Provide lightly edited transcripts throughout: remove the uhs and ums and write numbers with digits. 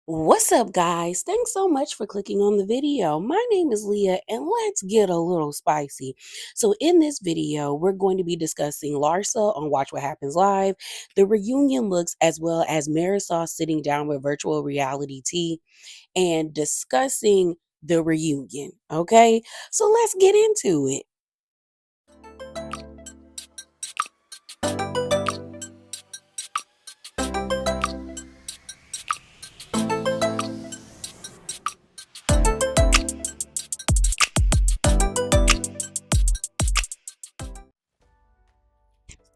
What's up, guys? Thanks so much for clicking on the video. My name is Leah, and let's get a little spicy. So, in this video, we're going to be discussing Larsa on Watch What Happens Live, the reunion looks, as well as Marysol sitting down with virtual reality tea and discussing the reunion. Okay, so let's get into it.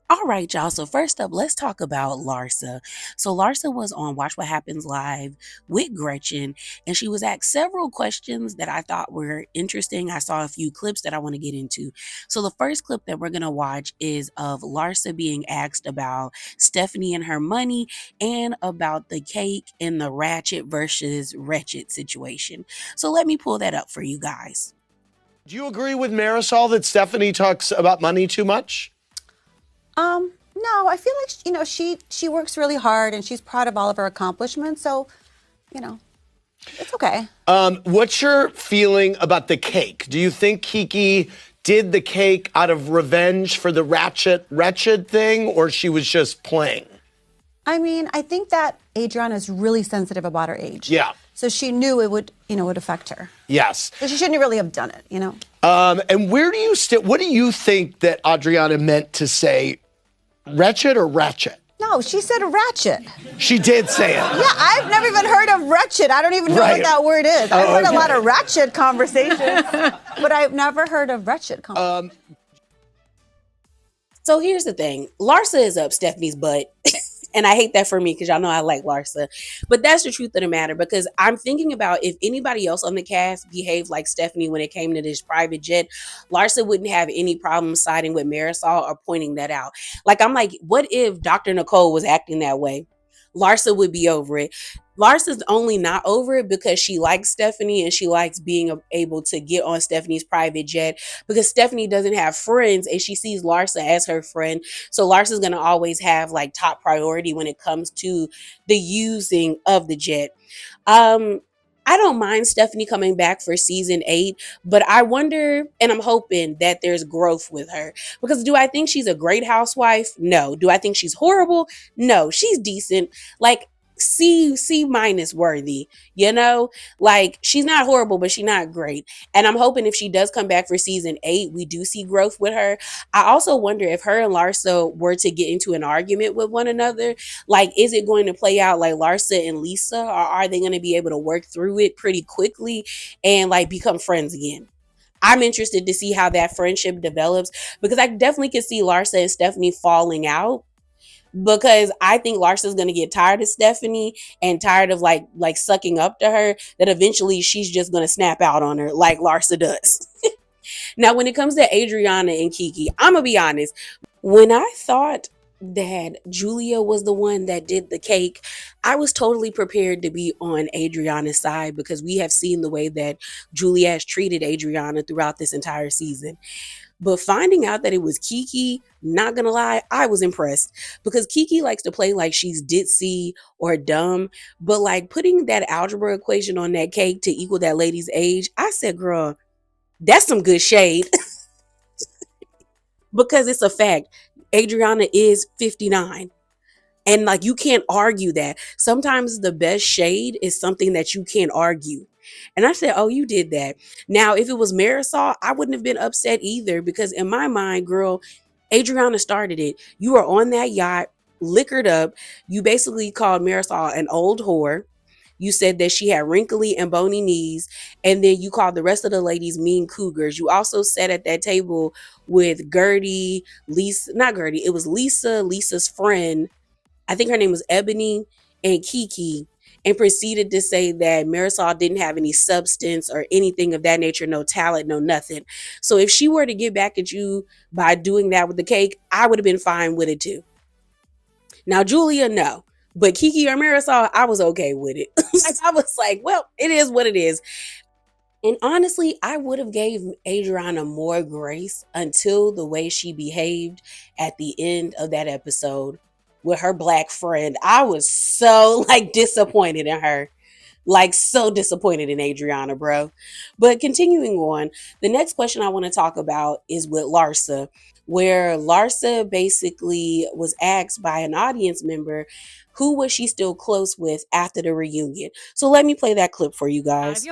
All right, y'all. So first up, let's talk about Larsa. So Larsa was on Watch What Happens Live with Gretchen, and she was asked several questions that I thought were interesting. I saw a few clips that I want to get into. So the first clip that we're going to watch is of Larsa being asked about Stephanie and her money and about the cake and the ratchet versus wretched situation. So let me pull that up for you guys. Do you agree with Marysol that Stephanie talks about money too much? No, I feel like, she works really hard and she's proud of all of her accomplishments. So, it's okay. What's your feeling about the cake? Do you think Kiki did the cake out of revenge for the wretched thing, or she was just playing? I mean, I think that Adriana is really sensitive about her age. Yeah. So she knew it would affect her. Yes. So she shouldn't really have done it, And where do you what do you think that Adriana meant to say? Wretched or ratchet? No, she said ratchet. She did say it. Yeah, I've never even heard of wretched. I don't even know what that word is. I've heard a lot of ratchet conversations, but I've never heard of wretched conversations. So here's the thing. Larsa is up Stephanie's butt. And I hate that for me because y'all know I like Larsa. But that's the truth of the matter, because I'm thinking about if anybody else on the cast behaved like Stephanie when it came to this private jet, Larsa wouldn't have any problem siding with Marysol or pointing that out. Like, I'm like, what if Dr. Nicole was acting that way? Larsa would be over it. Larsa's only not over it because she likes Stephanie and she likes being able to get on Stephanie's private jet, because Stephanie doesn't have friends and she sees Larsa as her friend. So Larsa's going to always have like top priority when it comes to the using of the jet. I don't mind Stephanie coming back for season 8, but I wonder, and I'm hoping that there's growth with her, because do I think she's a great housewife? No. Do I think she's horrible? No. She's decent. Like, C minus worthy, like she's not horrible, but she's not great. And I'm hoping if she does come back for season 8, we do see growth with her. I also wonder if her and Larsa were to get into an argument with one another, like, is it going to play out like Larsa and Lisa, or are they going to be able to work through it pretty quickly and like become friends again? I'm interested to see how that friendship develops, because I definitely could see Larsa and Stephanie falling out, because I think Larsa's going to get tired of Stephanie and tired of like sucking up to her, that eventually she's just going to snap out on her like Larsa does. Now, when it comes to Adriana and Kiki, I'm going to be honest. When I thought that Julia was the one that did the cake, I was totally prepared to be on Adriana's side, because we have seen the way that Julia has treated Adriana throughout this entire season. But finding out that it was Kiki, not gonna lie, I was impressed, because Kiki likes to play like she's ditzy or dumb, but like putting that algebra equation on that cake to equal that lady's age, I said, girl, that's some good shade. Because it's a fact. Adriana is 59. And like, you can't argue that. Sometimes the best shade is something that you can't argue. And I said, oh, you did that. Now, if it was Marysol, I wouldn't have been upset either, because in my mind, girl, Adriana started it. You were on that yacht, liquored up. You basically called Marysol an old whore. You said that she had wrinkly and bony knees. And then you called the rest of the ladies mean cougars. You also sat at that table with Gertie, Lisa, not Gertie, it was Lisa, Lisa's friend. I think her name was Ebony, and Kiki, and proceeded to say that Marysol didn't have any substance or anything of that nature, no talent, no nothing. So if she were to get back at you by doing that with the cake, I would have been fine with it too. Now, Julia, no. But Kiki or Marysol, I was okay with it. Like, I was like, well, it is what it is. And honestly, I would have gave Adriana more grace until the way she behaved at the end of that episode with her black friend. I was so like disappointed in her. Like, so disappointed in Adriana, bro. But continuing on, the next question I want to talk about is with Larsa, where Larsa basically was asked by an audience member who was she still close with after the reunion. So let me play that clip for you guys.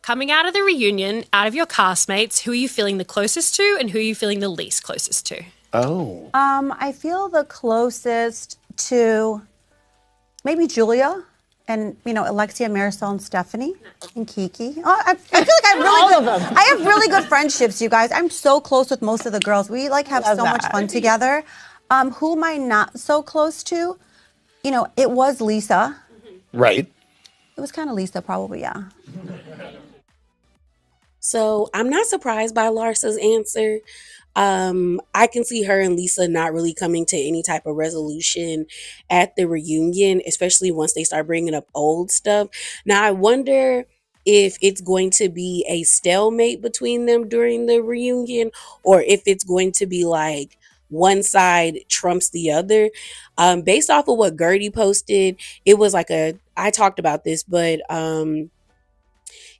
Coming out of the reunion, out of your castmates, who are you feeling the closest to and who are you feeling the least closest to? Oh. I feel the closest to maybe Julia and, Alexia, Marysol, and Stephanie and Kiki. I feel like I have really good friendships, you guys. I'm so close with most of the girls. We have so much fun together. Who am I not so close to? It was Lisa. Right. It was kind of Lisa, probably, yeah. So I'm not surprised by Larsa's answer. I can see her and Lisa not really coming to any type of resolution at the reunion, especially once they start bringing up old stuff. Now, I wonder if it's going to be a stalemate between them during the reunion, or if it's going to be like one side trumps the other. Based off of what Gertie posted, it was like I talked about this, but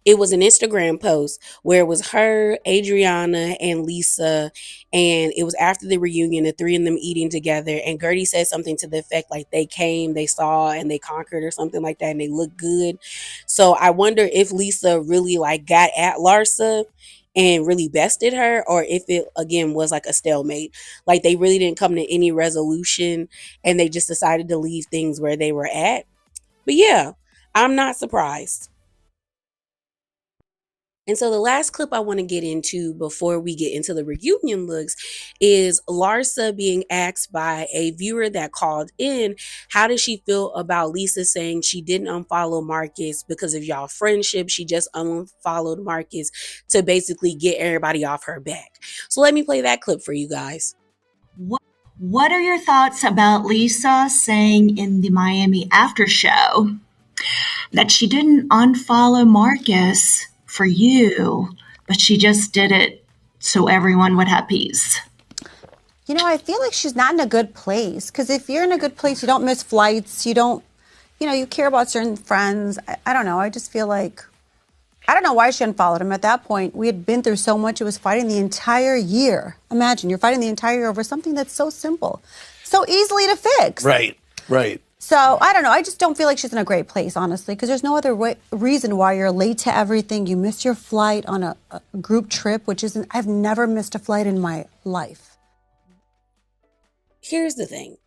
it was an Instagram post where it was her, Adriana, and Lisa, and it was after the reunion, the three of them eating together, and Gertie said something to the effect like they came, they saw, and they conquered or something like that, and they looked good. So I wonder if Lisa really got at Larsa and really bested her, or if it again was like a stalemate, like they really didn't come to any resolution and they just decided to leave things where they were at. But yeah, I'm not surprised. And so the last clip I want to get into before we get into the reunion looks is Larsa being asked by a viewer that called in, how does she feel about Lisa saying she didn't unfollow Marcus because of y'all friendship? She just unfollowed Marcus to basically get everybody off her back. So let me play that clip for you guys. What are your thoughts about Lisa saying in the Miami after show that she didn't unfollow Marcus for you, but she just did it so everyone would have peace? I feel like she's not in a good place, because if you're in a good place, you don't miss flights, you don't, you care about certain friends. I don't know. I just feel like, I don't know why she unfollowed him at that point. We had been through so much. It was fighting the entire year. Imagine, you're fighting the entire year over something that's so simple, so easily to fix. Right. So, I don't know. I just don't feel like she's in a great place, honestly, because there's no other reason why you're late to everything. You miss your flight on a group trip, I've never missed a flight in my life. Here's the thing.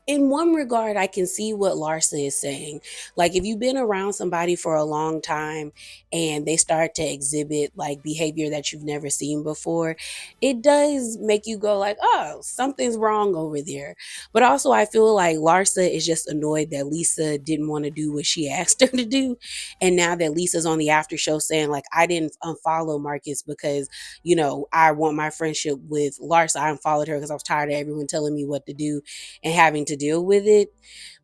In one regard, I can see what Larsa is saying. Like, if you've been around somebody for a long time and they start to exhibit behavior that you've never seen before, it does make you go oh, something's wrong over there. But also I feel like Larsa is just annoyed that Lisa didn't want to do what she asked her to do. And now that Lisa's on the after show saying I didn't unfollow Marcus because, I want my friendship with Larsa. I unfollowed her because I was tired of everyone telling me what to do and having to deal with it.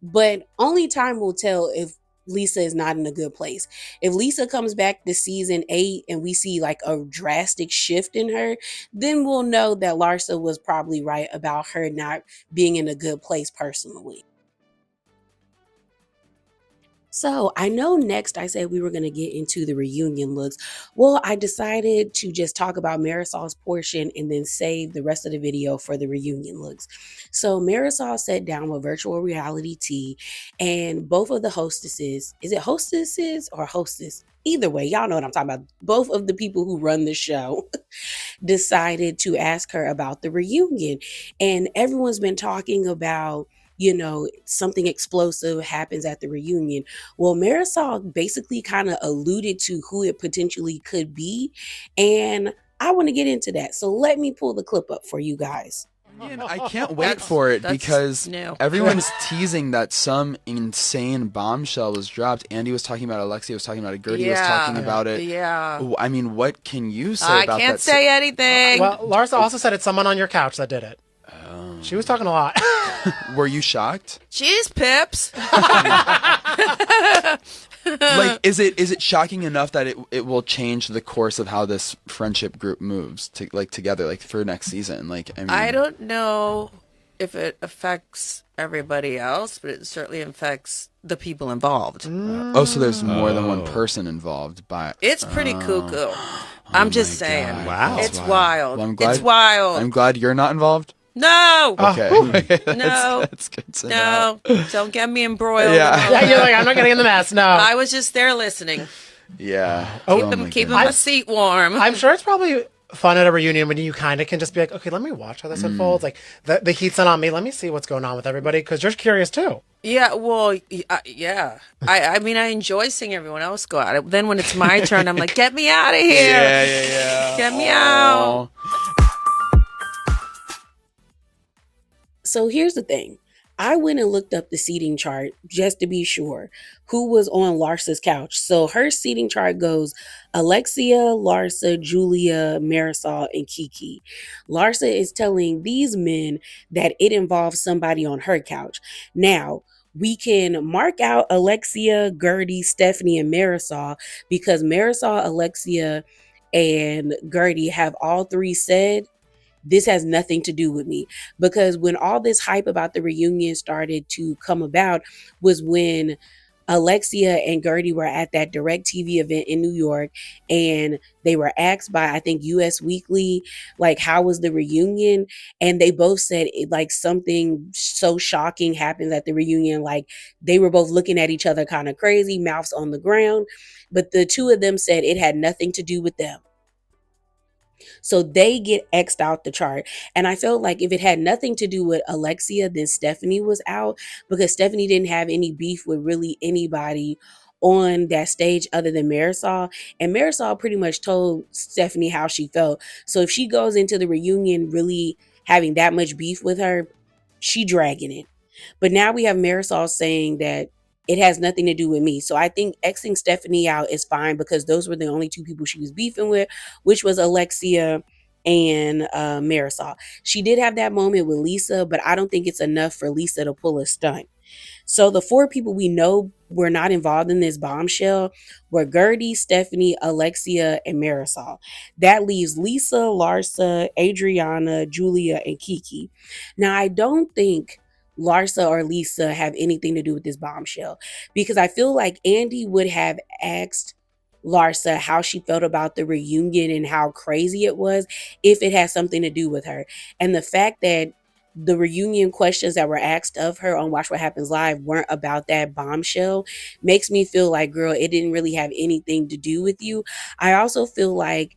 But only time will tell if Lisa is not in a good place. If Lisa comes back to season 8 and we see a drastic shift in her, then we'll know that Larsa was probably right about her not being in a good place personally. So I know next I said we were going to get into the reunion looks. Well, I decided to just talk about Marysol's portion and then save the rest of the video for the reunion looks. So Marysol sat down with virtual reality T, and both of the hostesses, is it hostesses or hostess? Either way, y'all know what I'm talking about. Both of the people who run the show decided to ask her about the reunion. And everyone's been talking about something explosive happens at the reunion. Well, Marysol basically kind of alluded to who it potentially could be. And I want to get into that. So let me pull the clip up for you guys. I can't wait for it because everyone's teasing that some insane bombshell was dropped. Andy was talking about it, Alexia was talking about it, Gertie was talking about it. Yeah. I mean, what can you say about that? I can't say anything. Well, Larsa also said it's someone on your couch that did it. She was talking a lot. Were you shocked? Jeez, Pips. Is it shocking enough that it will change the course of how this friendship group moves together for next season? I don't know if it affects everybody else, but it certainly affects the people involved. So there's more than one person involved. It's pretty cuckoo. I'm just saying. God. Wow. It's wild. Well, I'm glad, it's wild. I'm glad you're not involved. No. Okay. No. That's good to know. No. Don't get me embroiled. Yeah, you're like, I'm not getting in the mess. No. I was just there listening. Yeah. Keep my seat warm. I'm sure it's probably fun at a reunion when you kind of can just be like, okay, let me watch how this unfolds. Like, the heat's not on me. Let me see what's going on with everybody, because you're curious too. Yeah, well, yeah. I mean, I enjoy seeing everyone else go out. Then when it's my turn, I'm like, get me out of here. Yeah. Get me out. So here's the thing. I went and looked up the seating chart just to be sure who was on Larsa's couch. So her seating chart goes Alexia, Larsa, Julia, Marysol, and Kiki. Larsa is telling these men that it involves somebody on her couch. Now, we can mark out Alexia, Gertie, Stephanie, and Marysol because Marysol, Alexia, and Gertie have all three said this has nothing to do with me. Because when all this hype about the reunion started to come about was when Alexia and Gertie were at that DirecTV event in New York, and they were asked by, I think, US Weekly, like, how was the reunion? And they both said like something so shocking happened at the reunion. Like, they were both looking at each other kind of crazy, mouths on the ground. But the two of them said it had nothing to do with them. So they get X'd out the chart. And I felt like if it had nothing to do with Alexia, then Stephanie was out, because Stephanie didn't have any beef with really anybody on that stage other than Marysol. And Marysol pretty much told Stephanie how she felt. So if she goes into the reunion really having that much beef with her, she dragging it. But now we have Marysol saying that it has nothing to do with me. So I think Xing Stephanie out is fine, because those were the only two people she was beefing with, which was Alexia and Marysol. She did have that moment with Lisa, but I don't think it's enough for Lisa to pull a stunt. So the four people we know were not involved in this bombshell were Gertie, Stephanie, Alexia, and Marysol. That leaves Lisa, Larsa, Adriana, Julia, and Kiki. Now, I don't think Larsa or Lisa have anything to do with this bombshell, because I feel like Andy would have asked Larsa how she felt about the reunion and how crazy it was if it had something to do with her. And the fact that the reunion questions that were asked of her on Watch What Happens Live weren't about that bombshell makes me feel like, girl, it didn't really have anything to do with you. I also feel like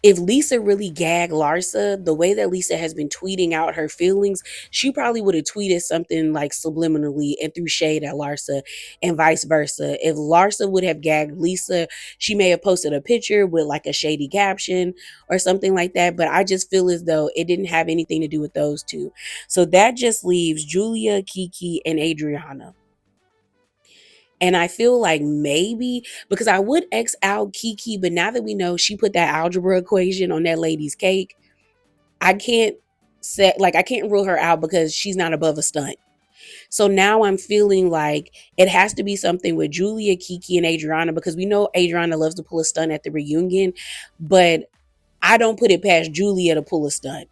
if Lisa really gagged Larsa, the way that Lisa has been tweeting out her feelings, she probably would have tweeted something like subliminally and threw shade at Larsa, and vice versa. If Larsa would have gagged Lisa, she may have posted a picture with like a shady caption or something like that. But I just feel as though it didn't have anything to do with those two. So that just leaves Julia, Kiki, and Adriana. And I feel like maybe, because I would X out Kiki, but now that we know she put that algebra equation on that lady's cake, I can't rule her out because she's not above a stunt. So now I'm feeling like it has to be something with Julia, Kiki, and Adriana, because we know Adriana loves to pull a stunt at the reunion, but I don't put it past Julia to pull a stunt.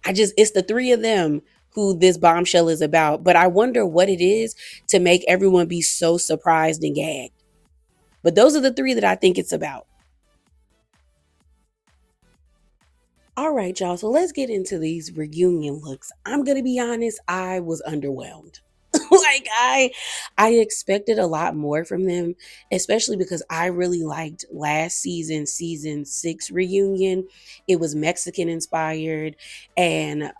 It's the three of them who this bombshell is about, but I wonder what it is to make everyone be so surprised and gagged. But those are the three that I think it's about. All right, y'all, so let's get into these reunion looks. I'm gonna be honest, I was underwhelmed. Like I expected a lot more from them, especially because I really liked last season 6 reunion. It was Mexican inspired, and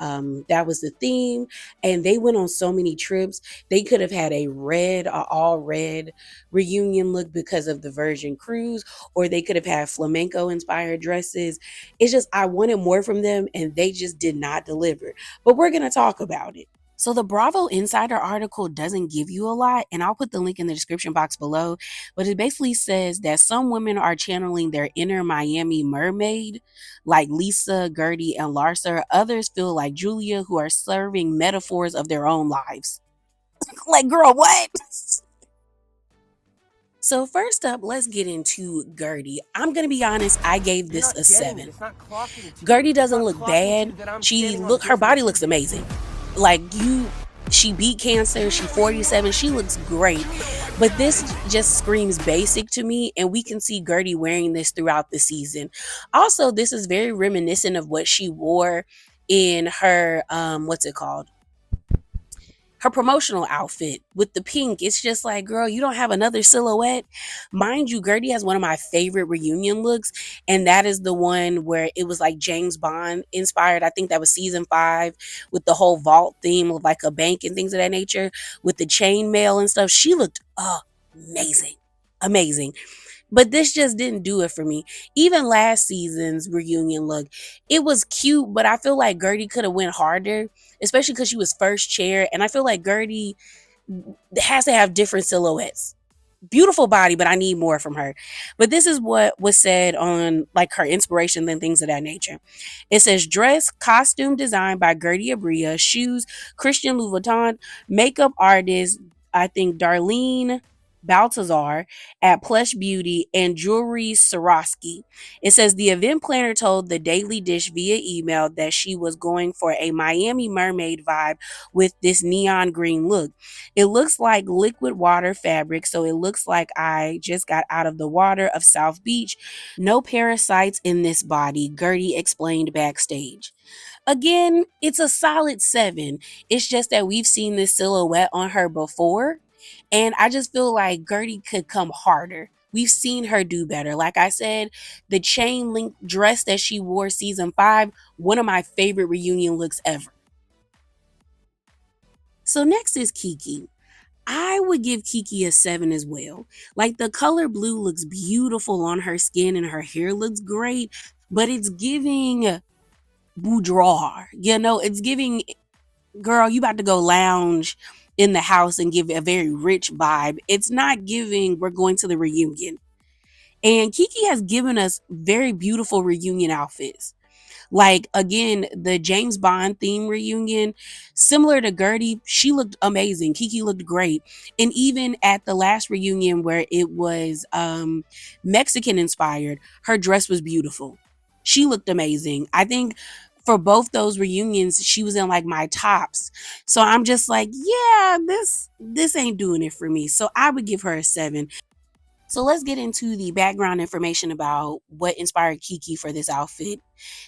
that was the theme. And they went on so many trips. They could have had a all red reunion look because of the Virgin Cruise, or they could have had flamenco inspired dresses. It's just, I wanted more from them, and they just did not deliver. But we're gonna talk about it. So the Bravo Insider article doesn't give you a lot, and I'll put the link in the description box below, but it basically says that some women are channeling their inner Miami mermaid, like Lisa, Gertie, and Larsa. Others feel like Julia, who are serving metaphors of their own lives. Like, girl, what? So first up, let's get into Gertie. I'm gonna be honest, I gave this a 7. Gertie doesn't look bad. Her body looks amazing. Like she beat cancer, she 47, she looks great. But this just screams basic to me, and we can see Gertie wearing this throughout the season. Also, this is very reminiscent of what she wore in her what's it called? Her promotional outfit with the pink. It's just like, girl, you don't have another silhouette. Mind you, Gertie has one of my favorite reunion looks, and that is the one where it was like James Bond inspired. I think that was season 5 with the whole vault theme of like a bank and things of that nature with the chain mail and stuff. She looked amazing. Amazing. But this just didn't do it for me. Even last season's reunion look, it was cute, but I feel like Gertie could have went harder, especially because she was first chair. And I feel like Gertie has to have different silhouettes. Beautiful body, but I need more from her. But this is what was said on like her inspiration and things of that nature. It says dress, costume designed by Gertie Abria, shoes, Christian Louboutin, makeup artist, I think Darlene Baltazar at Plush Beauty, and jewelry Swarovski. It says the event planner told the Daily Dish via email that she was going for a Miami mermaid vibe with this neon green look. It looks like liquid water fabric, so it looks like I just got out of the water of South Beach. No parasites in this body, Gertie explained backstage. Again, it's a solid 7. It's just that we've seen this silhouette on her before, and I just feel like Gertie could come harder. We've seen her do better. Like I said, the chain link dress that she wore season 5, one of my favorite reunion looks ever. So next is Kiki. I would give Kiki a 7 as well. Like the color blue looks beautiful on her skin and her hair looks great, but it's giving boudoir. It's giving, girl, you about to go lounge in the house and give a very rich vibe. It's not giving, we're going to the reunion. And Kiki has given us very beautiful reunion outfits. Like, again, the James Bond theme reunion, similar to Gertie, she looked amazing. Kiki looked great. And even at the last reunion where it was Mexican inspired, her dress was beautiful. She looked amazing. I think for both those reunions, she was in like my tops. So I'm just like, yeah, this ain't doing it for me. So I would give her a 7. So let's get into the background information about what inspired Kiki for this outfit.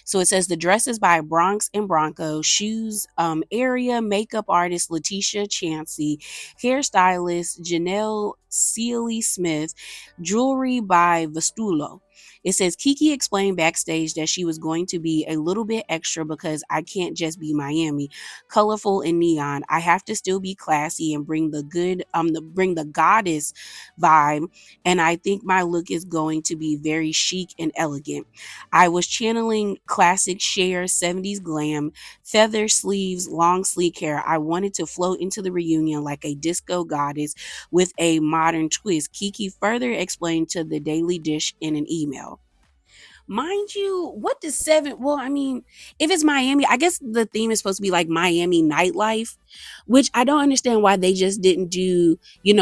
So it says the dress is by Bronx and Bronco, shoes, area, makeup artist Letitia Chansey, hairstylist Janelle Sealy Smith, jewelry by Vestulo. It says Kiki explained backstage that she was going to be a little bit extra because I can't just be Miami, colorful and neon. I have to still be classy and bring the bring the goddess vibe. And I think my look is going to be very chic and elegant. I was channeling classic Cher 70s glam, feather sleeves, long sleek hair. I wanted to float into the reunion like a disco goddess with a modern twist. Kiki further explained to the Daily Dish in an email. Mind you, what does 7? Well, I mean, if it's Miami, I guess the theme is supposed to be like Miami nightlife, which I don't understand why they just didn't do,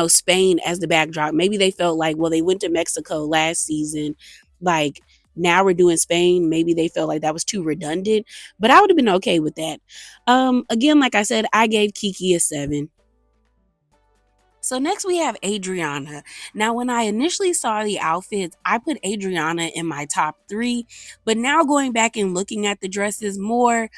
Spain as the backdrop. Maybe they felt like, well, they went to Mexico last season. Like, now we're doing Spain. Maybe they felt like that was too redundant, but I would have been okay with that. Again, like I said, I gave Kiki a 7. So next we have Adriana. Now, when I initially saw the outfits, I put Adriana in my top 3, but now going back and looking at the dresses more,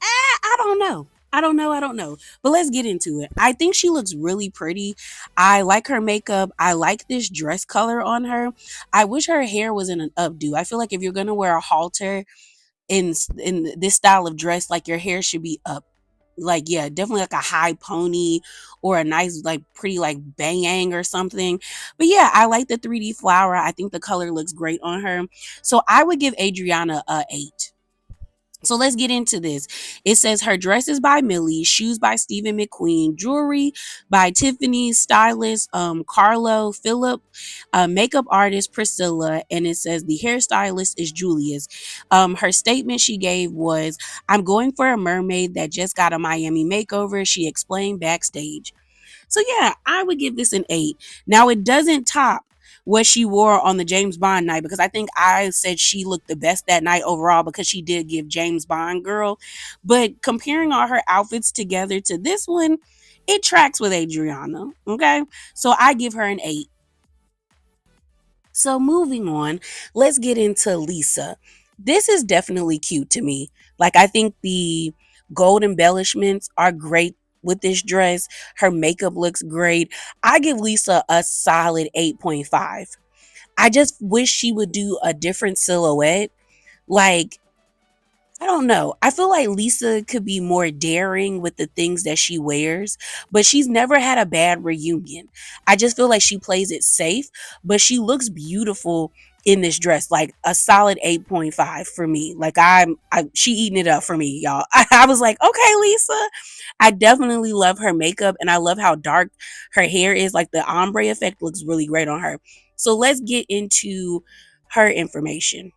I don't know. I don't know. But let's get into it. I think she looks really pretty. I like her makeup. I like this dress color on her. I wish her hair was in an updo. I feel like if you're going to wear a halter in this style of dress, like your hair should be up. Like, yeah, definitely like a high pony or a nice, like pretty like bang or something. But yeah, I like the 3D flower. I think the color looks great on her. So I would give Adriana a 8. So let's get into this. It says her dress is by Millie, shoes by Stephen McQueen, jewelry by Tiffany, stylist Carlo Phillip, makeup artist Priscilla, and it says the hairstylist is Julius. Her statement she gave was, "I'm going for a mermaid that just got a Miami makeover," she explained backstage. So yeah, I would give this an 8. Now it doesn't top what she wore on the James Bond night, because I think I said she looked the best that night overall because she did give James Bond girl. But comparing all her outfits together to this one, it tracks with Adriana. Okay. So I give her an 8. So moving on, let's get into Lisa. This is definitely cute to me. Like, I think the gold embellishments are great with this dress. Her makeup looks great. I give Lisa a solid 8.5. I just wish she would do a different silhouette. Like, I don't know. I feel like Lisa could be more daring with the things that she wears, but she's never had a bad reunion. I just feel like she plays it safe, but she looks beautiful in this dress. Like a solid 8.5 for me. Like she eating it up for me, y'all. I was like, okay, Lisa. I definitely love her makeup and I love how dark her hair is. Like the ombre effect looks really great on her. So let's get into her information.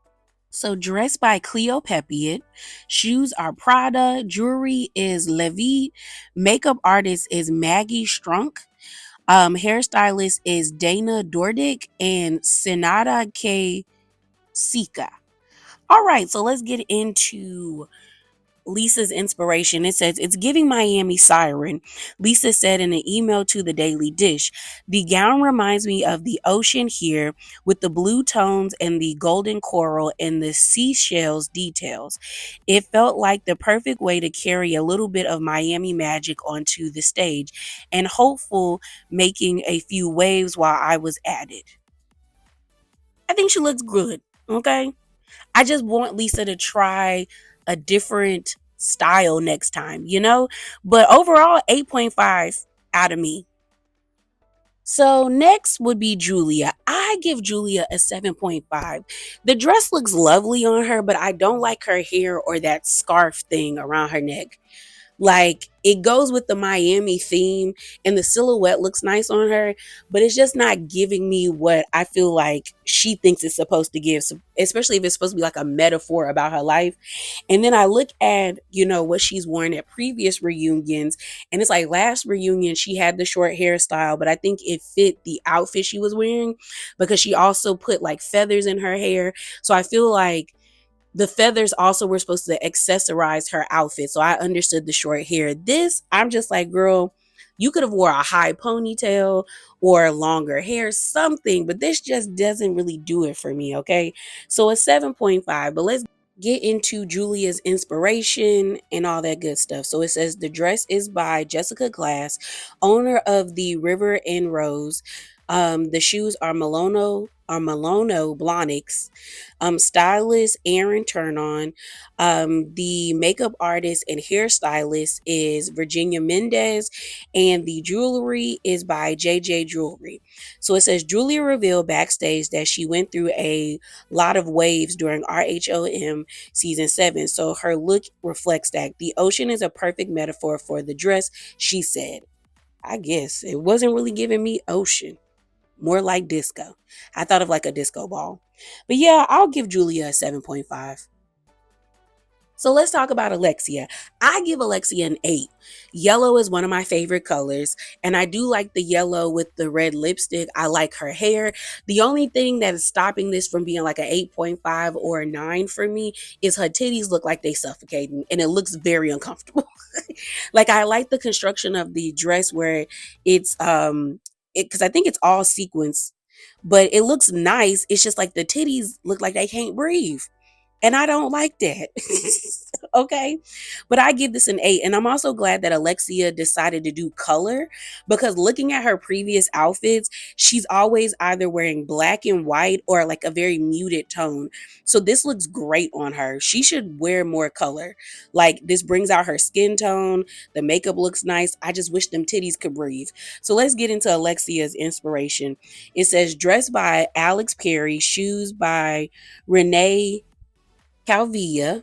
So dressed by Cleo Peppiett, shoes are Prada, jewelry is Levitt, makeup artist is Maggie Strunk, hairstylist is Dana Dordick, and Senada K. Sika. All right, so let's get into Lisa's inspiration. It says, it's giving Miami siren. Lisa said in an email to the Daily Dish, the gown reminds me of the ocean here with the blue tones and the golden coral and the seashells details. It felt like the perfect way to carry a little bit of Miami magic onto the stage and hopeful making a few waves while I was at it. I think she looks good. Okay. I just want Lisa to try a different style next time, you know? But overall, 8.5 out of me. So next would be Julia. I give Julia a 7.5. The dress looks lovely on her, but I don't like her hair or that scarf thing around her neck. Like, it goes with the Miami theme and the silhouette looks nice on her, but it's just not giving me what I feel like she thinks it's supposed to give, especially if it's supposed to be like a metaphor about her life. And then I look at, what she's worn at previous reunions, and it's like last reunion, she had the short hairstyle, but I think it fit the outfit she was wearing because she also put like feathers in her hair. So I feel like the feathers also were supposed to accessorize her outfit. So I understood the short hair. This, I'm just like, girl, you could have wore a high ponytail or longer hair, something, but this just doesn't really do it for me, okay? So a 7.5, but let's get into Julia's inspiration and all that good stuff. So it says the dress is by Jessica Glass, owner of the River and Rose. The shoes are Malono Blahniks. Stylist Aaron Turnon. The makeup artist and hairstylist is Virginia Mendez, and the jewelry is by JJ Jewelry. So it says Julia revealed backstage that she went through a lot of waves during RHOM season 7. So her look reflects that. The ocean is a perfect metaphor for the dress, she said. I guess it wasn't really giving me ocean. More like disco. I thought of like a disco ball. But yeah, I'll give Julia a 7.5. So let's talk about Alexia. I give Alexia an 8. Yellow is one of my favorite colors, and I do like the yellow with the red lipstick. I like her hair. The only thing that is stopping this from being like an 8.5 or a 9 for me is her titties look like they suffocating, and it looks very uncomfortable. Like, I like the construction of the dress where it's because I think it's all sequins, but it looks nice. It's just like the titties look like they can't breathe. And I don't like that. Okay. But I give this an 8. And I'm also glad that Alexia decided to do color, because looking at her previous outfits, she's always either wearing black and white or like a very muted tone. So this looks great on her. She should wear more color. Like, this brings out her skin tone. The makeup looks nice. I just wish them titties could breathe. So let's get into Alexia's inspiration. It says dress by Alex Perry, shoes by Renee Calvia,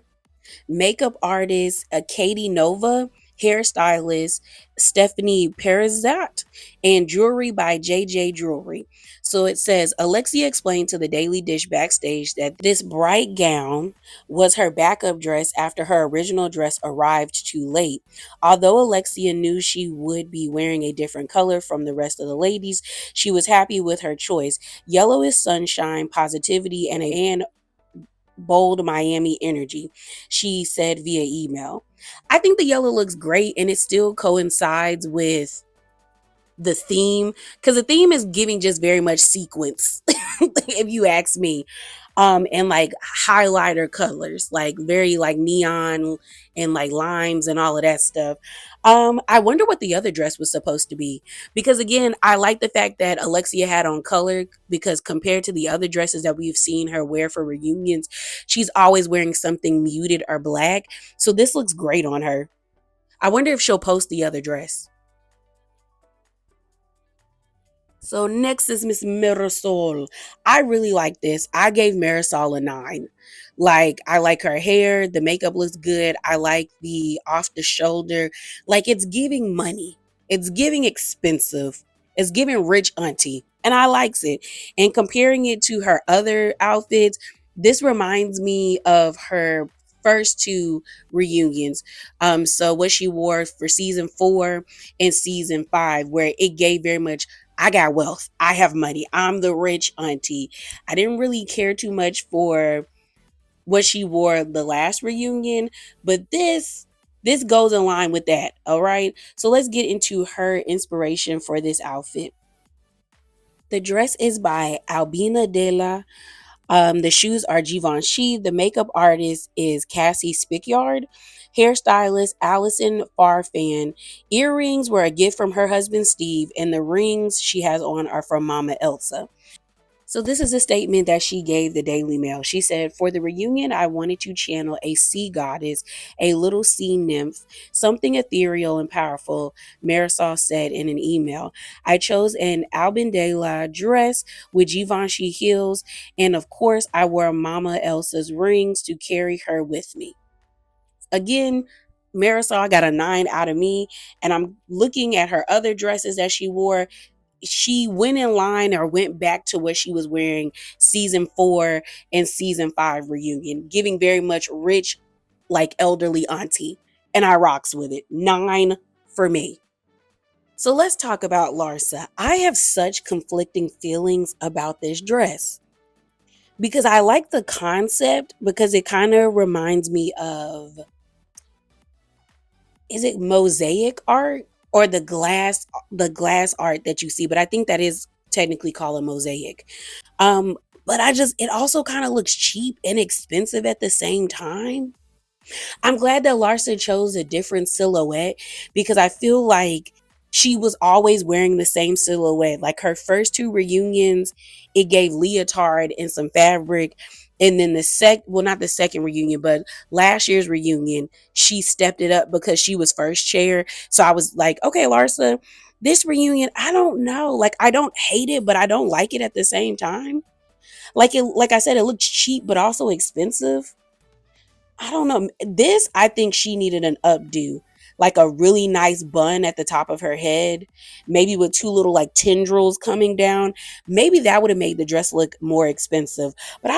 makeup artist Katie Nova, hairstylist Stephanie Perizat, and jewelry by JJ Jewelry. So it says Alexia explained to the Daily Dish backstage that this bright gown was her backup dress after her original dress arrived too late. Although Alexia knew she would be wearing a different color from the rest of the ladies, she was happy with her choice. Yellow is sunshine, positivity, and bold Miami energy, she said via email. I think the yellow looks great and it still coincides with the theme because the theme is giving just very much sequence if you ask me, and like highlighter colors, like very like neon and like limes and all of that stuff. I wonder what the other dress was supposed to be, because again, I like the fact that Alexia had on color, because compared to the other dresses that we've seen her wear for reunions, she's always wearing something muted or black, so this looks great on her. I wonder if she'll post the other dress. So next is Miss Marysol. I really like this. I gave Marysol a 9. Like, I like her hair. The makeup looks good. I like the off the shoulder. Like, it's giving money. It's giving expensive. It's giving rich auntie. And I likes it. And comparing it to her other outfits, this reminds me of her first two reunions. So what she wore for season 4 and season 5, where it gave very much, I got wealth. I have money. I'm the rich auntie. I didn't really care too much for what she wore the last reunion, but this goes in line with that. All right. So let's get into her inspiration for this outfit. The dress is by Albina Della. The shoes are Givenchy. The makeup artist is Cassie Spickyard. Hairstylist Allison Farfan. Earrings were a gift from her husband Steve, and the rings she has on are from Mama Elsa. So this is a statement that she gave the Daily Mail. She said, "For the reunion, I wanted to channel a sea goddess, a little sea nymph, something ethereal and powerful," Marysol said in an email. "I chose an Albindela dress with Givenchy heels, and of course, I wore Mama Elsa's rings to carry her with me." Again, Marysol got a 9 out of me, and I'm looking at her other dresses that she wore. She went in line or went back to what she was wearing season 4 and season 5 reunion, giving very much rich, like elderly auntie. And I rocks with it. 9 for me. So let's talk about Larsa. I have such conflicting feelings about this dress, because I like the concept, because it kind of reminds me of, is it mosaic art or the glass art that you see, but I think that is technically called a mosaic. Um but it also kind of looks cheap and expensive at the same time. I'm glad that Larsa chose a different silhouette, because I feel like she was always wearing the same silhouette. Like her first two reunions, it gave leotard and some fabric. And then not the second reunion, but last year's reunion, she stepped it up because she was first chair. So I was like, okay, Larsa, this reunion, I don't know. Like, I don't hate it, but I don't like it at the same time. Like I said, it looks cheap, but also expensive. I don't know. This, I think she needed an updo, like a really nice bun at the top of her head, maybe with two little like tendrils coming down. Maybe that would have made the dress look more expensive. But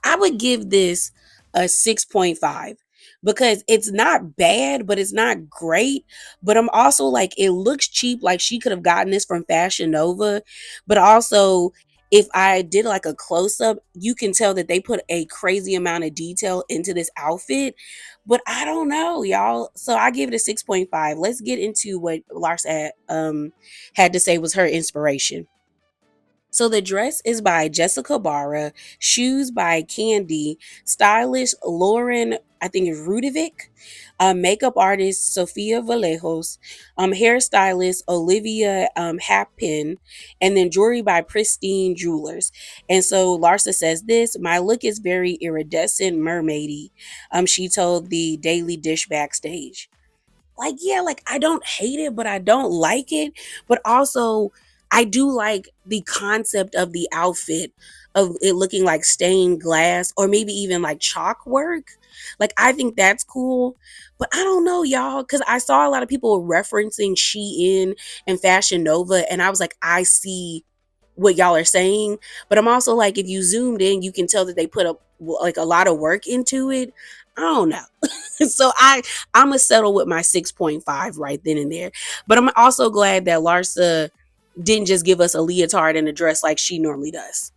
I would give this a 6.5, because it's not bad, but it's not great. But I'm also like, it looks cheap. Like she could have gotten this from Fashion Nova. But also, if I did like a close up, you can tell that they put a crazy amount of detail into this outfit. But I don't know, y'all. So I give it a 6.5. Let's get into what Larsa had to say was her inspiration. So the dress is by Jessica Barra, shoes by Candy, stylist Lauren, I think it's Rudovic, makeup artist Sofia Vallejos, hairstylist Olivia Happen, and then jewelry by Pristine Jewelers. And so Larsa says this, "My look is very iridescent, mermaidy." She told the Daily Dish backstage. Like, yeah, like I don't hate it, but I don't like it. But also, I do like the concept of the outfit of it looking like stained glass or maybe even like chalk work. Like I think that's cool. But I don't know, y'all, because I saw a lot of people referencing Shein and Fashion Nova, and I was like, I see what y'all are saying, but I'm also like, if you zoomed in, you can tell that they put a lot of work into it. I don't know. So I'm gonna settle with my 6.5 right then and there. But I'm also glad that Larsa didn't just give us a leotard and a dress like she normally does.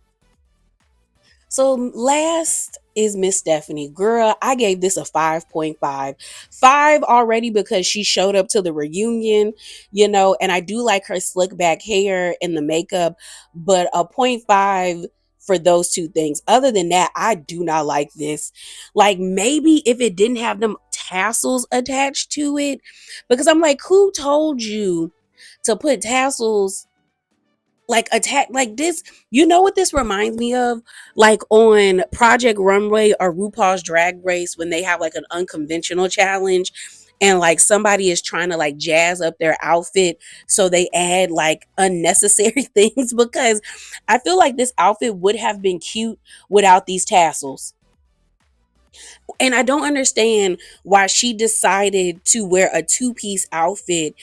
So last is Miss Stephanie. Girl, I gave this a 5.5. 5 already because she showed up to the reunion, and I do like her slick back hair and the makeup, but a 0.5 for those two things. Other than that, I do not like this. Like maybe if it didn't have them tassels attached to it, because I'm like, who told you to put tassels like attack like this? You know what this reminds me of? Like on Project Runway or RuPaul's Drag Race when they have like an unconventional challenge and like somebody is trying to like jazz up their outfit, so they add like unnecessary things, because I feel like this outfit would have been cute without these tassels. And I don't understand why she decided to wear a two-piece outfit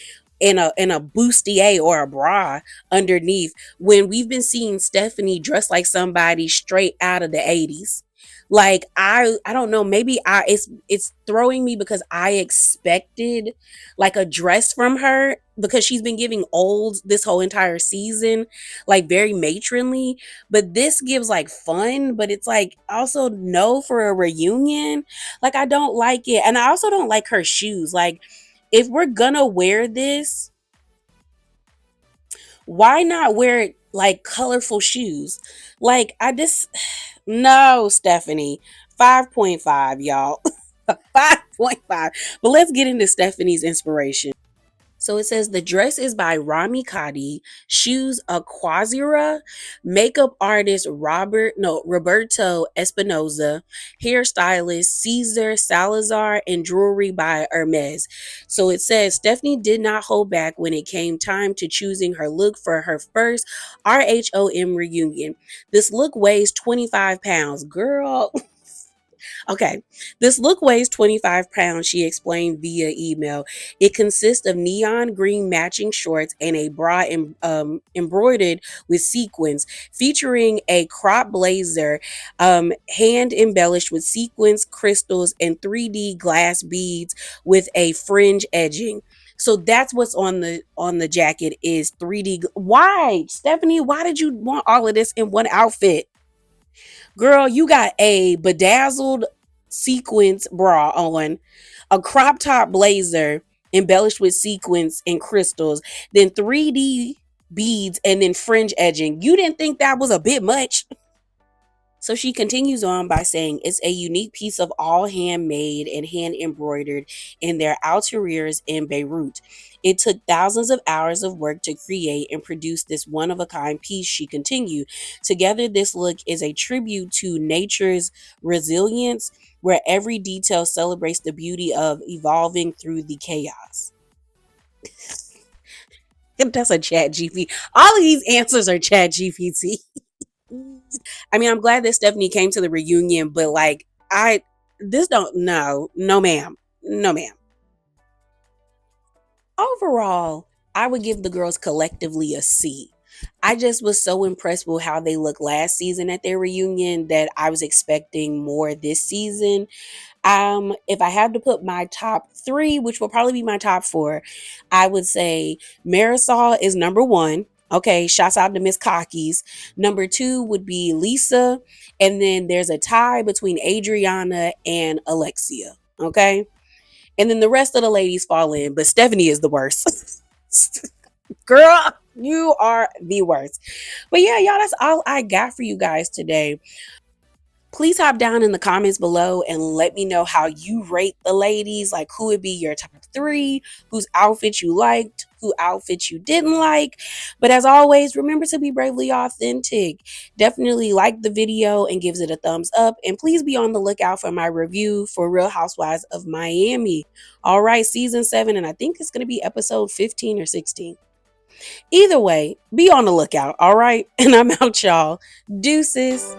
in a bustier or a bra underneath when we've been seeing Stephanie dressed like somebody straight out of the 80s. Like I don't know, maybe I it's throwing me because I expected like a dress from her, because she's been giving old this whole entire season, like very matronly, but this gives like fun, but it's like also no for a reunion. Like I don't like it. And I also don't like her shoes. Like if we're gonna wear this, why not wear it like colorful shoes? Like I just no, Stephanie. 5.5, y'all. 5.5. But let's get into Stephanie's inspiration. So it says the dress is by Rami Kadi, shoes Aquazira, makeup artist Roberto Espinoza, hairstylist Cesar Salazar, and jewelry by Hermes. So it says Stephanie did not hold back when it came time to choosing her look for her first RHOM reunion. This look weighs 25 pounds. Girl, okay, this look weighs 25 pounds, she explained via email. It consists of neon green matching shorts and a bra embroidered with sequins, featuring a crop blazer, hand embellished with sequins, crystals, and 3D glass beads with a fringe edging. So that's what's on the jacket is 3D. Why, Stephanie? Why did you want all of this in one outfit? Girl, you got a bedazzled sequins bra on, a crop top blazer embellished with sequins and crystals, then 3D beads, and then fringe edging. You didn't think that was a bit much? So she continues on by saying it's a unique piece of all handmade and hand embroidered in their ateliers in Beirut. It took thousands of hours of work to create and produce this one of a kind piece, she continued. Together, this look is a tribute to nature's resilience, where every detail celebrates the beauty of evolving through the chaos. That's a chat GPT. All of these answers are chat GPT. I mean, I'm glad that Stephanie came to the reunion, but like, no, ma'am. No, ma'am. Overall, I would give the girls collectively a C. I just was so impressed with how they looked last season at their reunion that I was expecting more this season. If I had to put my top 3, which will probably be my top 4, I would say Marysol is number 1. Okay, shouts out to Miss Cockies. Number 2 would be Lisa. And then there's a tie between Adriana and Alexia. Okay. And then the rest of the ladies fall in, but Stephanie is the worst. Girl, you are the worst. But yeah, y'all, that's all I got for you guys today. Please hop down in the comments below and let me know how you rate the ladies. Like, who would be your top 3, whose outfit you liked, who outfit you didn't like. But as always, remember to be bravely authentic. Definitely like the video and gives it a thumbs up. And please be on the lookout for my review for Real Housewives of Miami. All right, season 7, and I think it's going to be episode 15 or 16. Either way, be on the lookout, all right? And I'm out, y'all. Deuces.